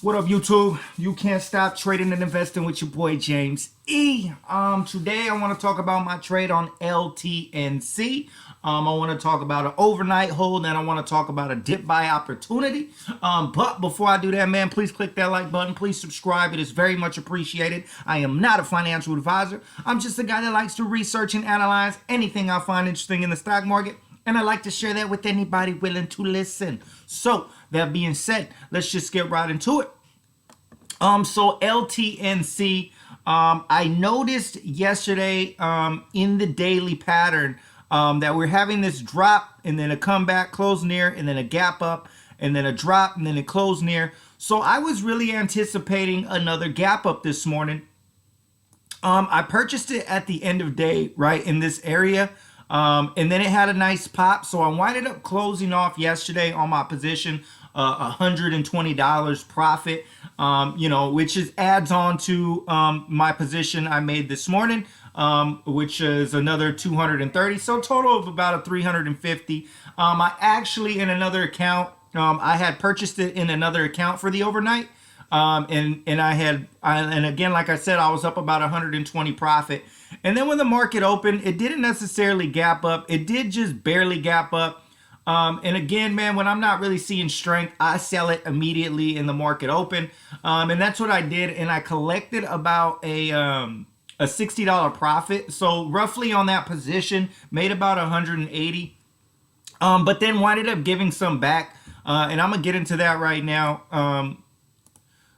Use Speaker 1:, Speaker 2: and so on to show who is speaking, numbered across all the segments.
Speaker 1: What up, YouTube? You can't stop trading and investing with your boy James E. Today I want to talk about my trade on LTNC. I want to talk about an overnight hold, and I want to talk about a dip buy opportunity. But before I do that, man, please click that like button. Please subscribe. It is very much appreciated. I am not a financial advisor. I'm just a guy that likes to research and analyze anything I find interesting in the stock market, and I like to share that with anybody willing to listen. So that being said, let's just get right into it. So LTNC, I noticed yesterday in the daily pattern that we're having this drop and then a comeback, close near, and then a gap up, and then a drop, and then a close near. So I was really anticipating another gap up this morning. I purchased it at the end of day, right in this area. And then it had a nice pop. So I winded up closing off yesterday on my position, $120 profit, which is adds on to my position I made this morning, which is another 230. So total of about a 350. I actually, in another account, I had purchased it in another account for the overnight. And again, like I said, I was up about 120 profit. And then when the market opened, it didn't necessarily gap up. It did just barely gap up. And again, man, when I'm not really seeing strength, I sell it immediately in the market open. And that's what I did. And I collected about a $60 profit. So roughly on that position, made about 180. But then winded up giving some back. And I'm going to get into that right now.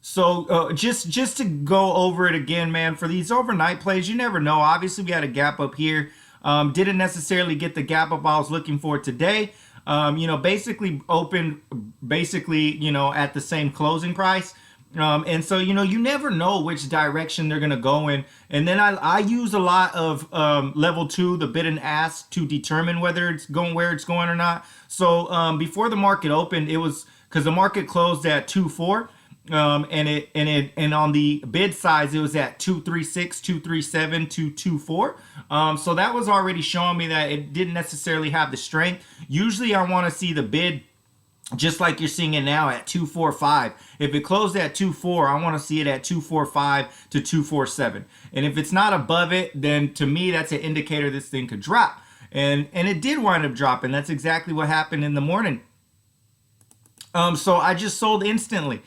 Speaker 1: So just to go over it again, man, for these overnight plays, you never know. Obviously, we had a gap up here. Didn't necessarily get the gap up I was looking for today. Basically opened at the same closing price. And so, you never know which direction they're going to go in. And then I use a lot of level 2, the bid and ask, to determine whether it's going where it's going or not. So before the market opened, it was because the market closed at 2.4. And on the bid size, it was at 236, 237, 224. So that was already showing me that it didn't necessarily have the strength. Usually I want to see the bid just like you're seeing it now at 245. If it closed at 24, I want to see it at 245 to 247. And if it's not above it, then to me, that's an indicator this thing could drop. And it did wind up dropping. That's exactly what happened in the morning. So I just sold instantly,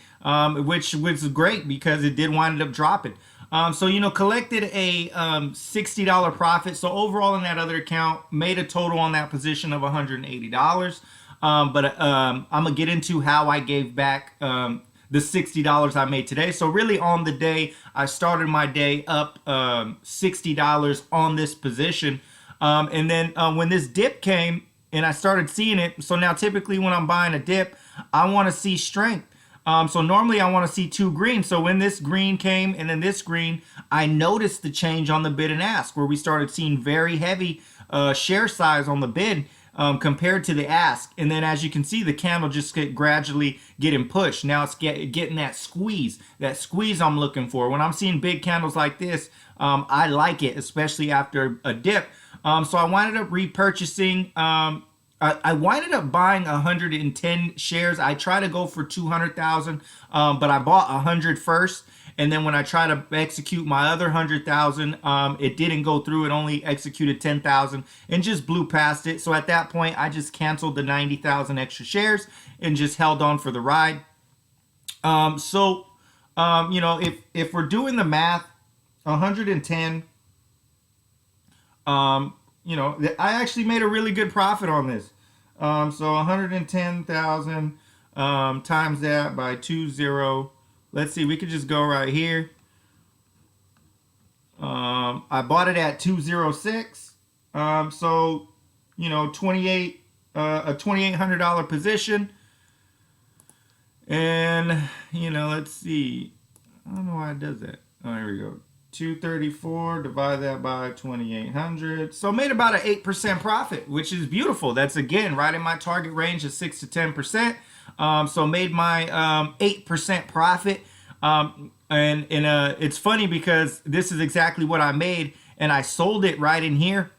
Speaker 1: which was great because it did wind up dropping. Collected a $60 profit. So overall in that other account, made a total on that position of $180. But I'm going to get into how I gave back the $60 I made today. So really on the day, I started my day up $60 on this position. And then when this dip came and I started seeing it, so now typically when I'm buying a dip, I want to see strength. So normally I want to see 2 greens. So when this green came and then this green, I noticed the change on the bid and ask where we started seeing very heavy share size on the bid compared to the ask. And then as you can see, the candle just gradually getting pushed. Now it's getting that squeeze I'm looking for. When I'm seeing big candles like this, I like it, especially after a dip. So I winded up repurchasing. I winded up buying 110 shares. I try to go for 200,000, but I bought 100 first. And then when I try to execute my other 100,000, it didn't go through. It only executed 10,000 and just blew past it. So at that point, I just canceled the 90,000 extra shares and just held on for the ride. If we're doing the math, 110, I actually made a really good profit on this. So 110,000 times that by 20. Let's see, we could just go right here. I bought it at 206. So, 28, a $2,800 position. And, let's see. I don't know why it does that. Oh, here we go. 234, divide that by 2,800. So made about an 8% profit, which is beautiful. That's again right in my target range of 6 to 10%. So made my 8% profit. It's funny because this is exactly what I made, and I sold it right in here.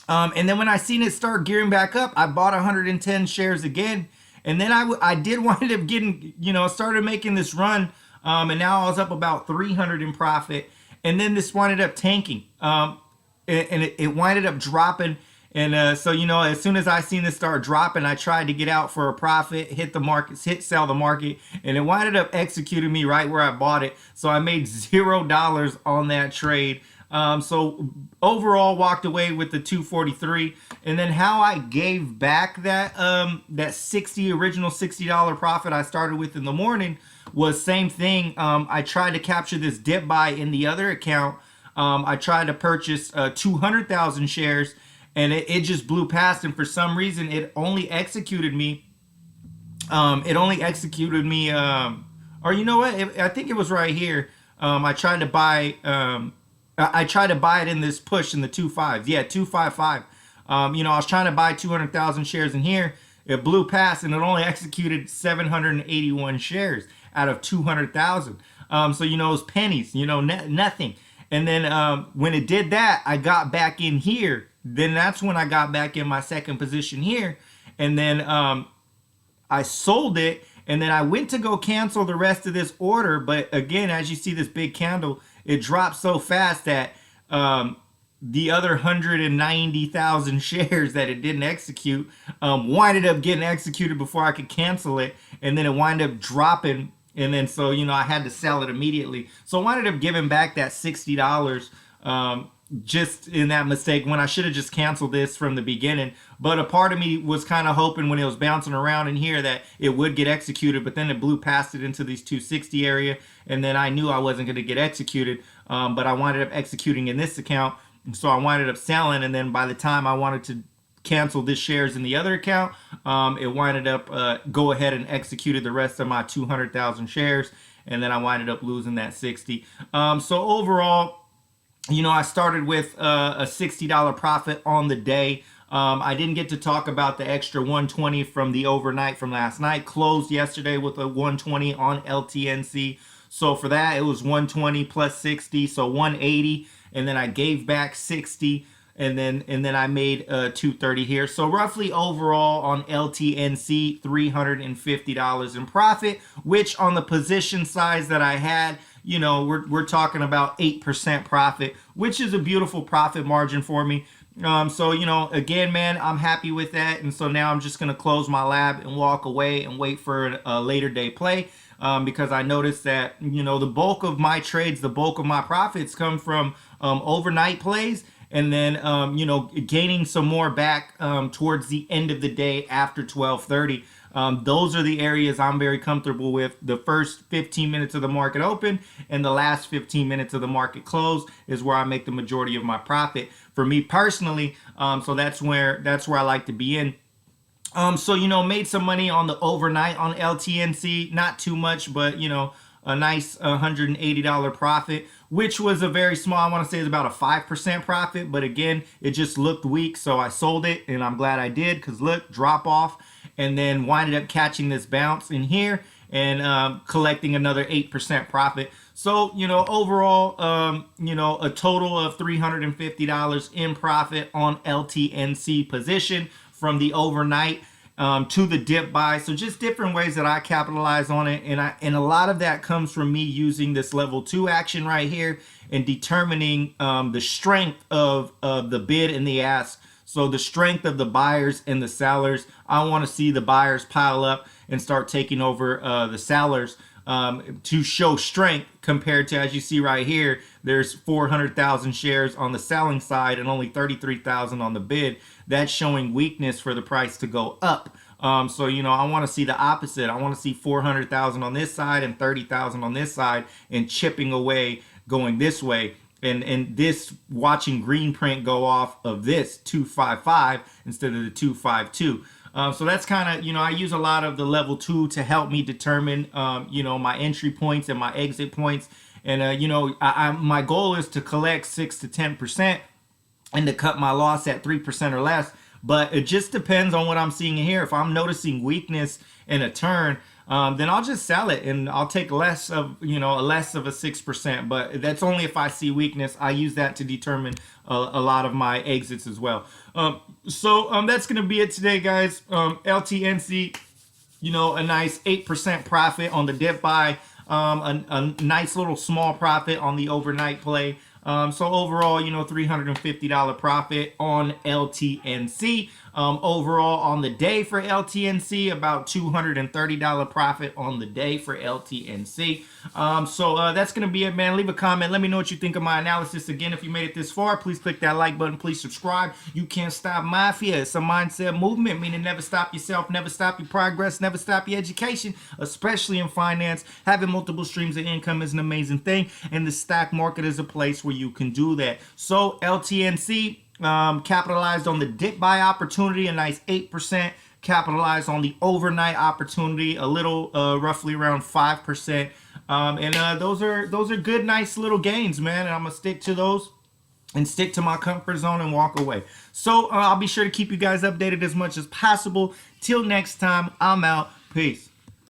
Speaker 1: And then when I seen it start gearing back up, I bought 110 shares again. And then I did wind up getting, started making this run, and now I was up about 300 in profit. And then this winded up tanking, and it winded up dropping. And so, as soon as I seen this start dropping, I tried to get out for a profit, hit the markets, sell the market, and it winded up executing me right where I bought it. So I made $0 on that trade. So overall, walked away with the 243. And then how I gave back that original $60 profit I started with in the morning was same thing. I tried to capture this dip buy in the other account. I tried to purchase 200,000 shares, and it just blew past. And for some reason, it only executed me. Or you know what? I think it was right here. I tried to buy. I tried to buy it in this push in the 2.5. Yeah, 255. I was trying to buy 200,000 shares in here. It blew past, and it only executed 781 shares out of 200,000. So it was pennies. Nothing. And then when it did that, I got back in here. Then that's when I got back in my second position here. And then I sold it. And then I went to go cancel the rest of this order. But again, as you see this big candle, it dropped so fast that the other 190,000 shares that it didn't execute winded up getting executed before I could cancel it. And then it winded up dropping. And then so, I had to sell it immediately. So I winded up giving back that $60 just in that mistake when I should have just canceled this from the beginning. But a part of me was kind of hoping when it was bouncing around in here that it would get executed, but then it blew past it into these 260 area, and then I knew I wasn't going to get executed, but I winded up executing in this account. So I winded up selling, and then by the time I wanted to cancel this shares in the other account, it winded up go ahead and executed the rest of my 200,000 shares, and then I winded up losing that 60. So overall, I started with a $60 profit on the day. I didn't get to talk about the extra 120 from the overnight from last night. Closed yesterday with a 120 on LTNC. So for that, it was 120 plus 60, so 180. And then I gave back 60. And then I made 230 here. So roughly overall on LTNC, $350 in profit, which on the position size that I had, we're talking about 8% profit, which is a beautiful profit margin for me. So, again, man, I'm happy with that. And so now I'm just going to close my lab and walk away and wait for a later day play. Because I noticed that, the bulk of my trades, the bulk of my profits come from overnight plays. And then, gaining some more back towards the end of the day after 12:30. Those are the areas I'm very comfortable with. The first 15 minutes of the market open and the last 15 minutes of the market close is where I make the majority of my profit. For me personally, so that's where I like to be in. So, made some money on the overnight on LTNC. Not too much, but, a nice $180 profit, which was a very small, I want to say is about a 5% profit. But again, it just looked weak. So I sold it, and I'm glad I did because look, drop off, and then winded up catching this bounce in here and collecting another 8% profit. So, overall, a total of $350 in profit on LTNC position from the overnight to the dip buy. So just different ways that I capitalize on it. And a lot of that comes from me using this level 2 action right here and determining the strength of the bid and the ask. So the strength of the buyers and the sellers. I want to see the buyers pile up and start taking over the sellers to show strength compared to, as you see right here, there's 400,000 shares on the selling side and only 33,000 on the bid. That's showing weakness for the price to go up. So, I want to see the opposite. I want to see 400,000 on this side and 30,000 on this side and chipping away going this way. And this watching green print go off of this 255 instead of the 252. So that's kind of, I use a lot of the level 2 to help me determine, my entry points and my exit points. And, my goal is to collect 6 to 10% and to cut my loss at 3% or less. But it just depends on what I'm seeing in here. If I'm noticing weakness in a turn, then I'll just sell it and I'll take less of a 6%. But that's only if I see weakness. I use that to determine a lot of my exits as well. So that's going to be it today, guys. LTNC, you know, a nice 8% profit on the dip buy, a nice little small profit on the overnight play. So overall, you know, $350 profit on LTNC. Overall on the day for LTNC, about $230 profit on the day for LTNC. So that's going to be it, man. Leave a comment. Let me know what you think of my analysis. Again, if you made it this far, please click that like button. Please subscribe. You can't stop Mafia. It's a mindset movement, meaning never stop yourself, never stop your progress, never stop your education, especially in finance. Having multiple streams of income is an amazing thing, and the stock market is a place where you can do that. So LTNC capitalized on the dip buy opportunity, a nice 8%. Capitalized on the overnight opportunity, a little, roughly around 5%. And those are good, nice little gains, man. And I'm gonna stick to those and stick to my comfort zone and walk away. So I'll be sure to keep you guys updated as much as possible. Till next time, I'm out. Peace.